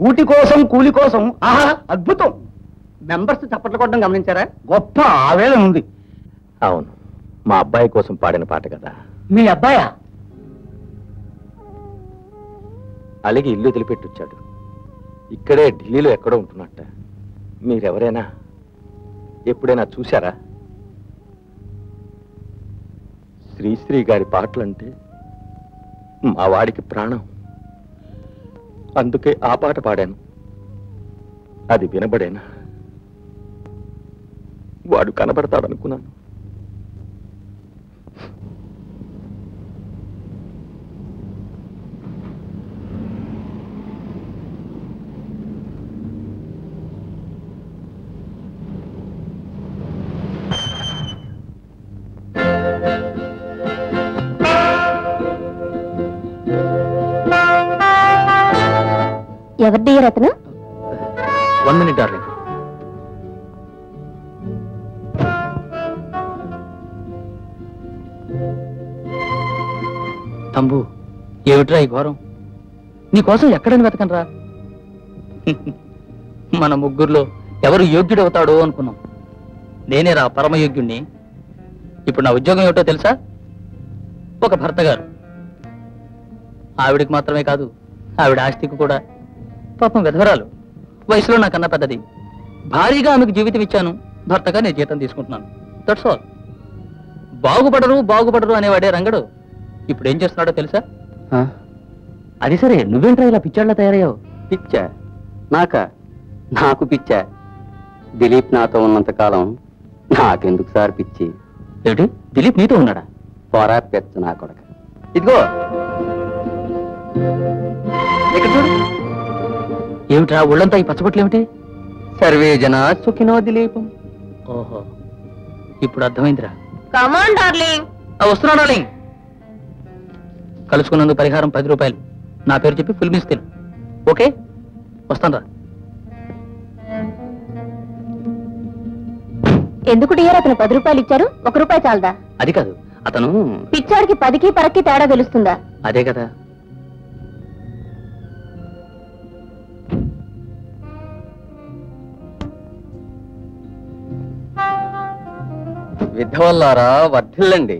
కూటి కోసం కూలి కోసం ఆహా అద్భుతం. మెంబర్స్ చప్పట్లు కొట్టడం గమనించారా? గొప్ప ఆవేదన ఉంది. అవును, మా అబ్బాయి కోసం పాడిన పాట కదా. మీ అబ్బాయా? అలిగి ఇల్లు వదిలిపెట్టొచ్చాడు. ఇక్కడే ఢిల్లీలో ఎక్కడో ఉంటున్నట్ట. మీరెవరైనా ఎప్పుడైనా చూశారా? శ్రీశ్రీ గారి పాటలంటే మా వాడికి ప్రాణం. అందుకే ఆ పాట పాడాను. అది వినబడేనా? వాడు కనబడతాడనుకున్నాను. ఎవరిది రత్న? 1 minute డార్లింగ్. తంబు, ఏమిట్రా ఈ ఘోరం? నీకోసం ఎక్కడని వెతకనరా? మన ముగ్గురులో ఎవరు యోగ్యుడవుతాడో అనుకున్నాం. నేనేరా పరమయోగ్యుణ్ణి. ఇప్పుడు నా ఉద్యోగం ఏమిటో తెలుసా? ఒక భర్త గారు. ఆవిడికి మాత్రమే కాదు, ఆవిడ ఆస్తికి కూడా. పాపం విధవరాలు, వయసులో నాకన్నా పెద్దది. భారీగా ఆమెకు జీవితం ఇచ్చాను, భర్తగా నేను జీతం తీసుకుంటున్నాను. That's all. బాగుపడరు అనేవాడే రంగడు ఇప్పుడు ఏం చేస్తున్నాడో తెలుసా? అది సరే, నువ్వేంట్రా ఇలా పిచ్చాళ్ళ తయారయ్యావు? పిచ్చా? నాకు పిచ్చా? దిలీప్ నాతో ఉన్నంతకాలం నాకెందుకు సార్ పిచ్చి? ఏమిటి, దిలీప్ నీతో ఉన్నాడా? పోరా పెచ్చ నా కొడక. ఇదిగో ఇక్కడ చూడు. ఏమిట్రా ఒళ్ళంతా ఈ పచ్చబొట్లు ఏమిటి? సర్వే జన సుఖినో దిలీపం. ఓహో, ఇప్పుడు అర్థమైందిరా. Come on darling. వస్తున్నా డార్లింగ్. కలుసుకున్నందుకు పరిహారం 10 రూపాయలు. నా పేరు చెప్పి ఫుల్ మిస్ తిను. ఓకే, వస్తాను రా. ఎందుకు డియర్ అతను 10 రూపాయలు ఇచ్చారు? 1 రూపాయి చాలదా? అది కాదు, అతను పిచ్చాడికి 10కి పరక్కి తేడా తెలుస్తుందా? అదే కదా. విధవల్లారా వర్ధిల్లండి.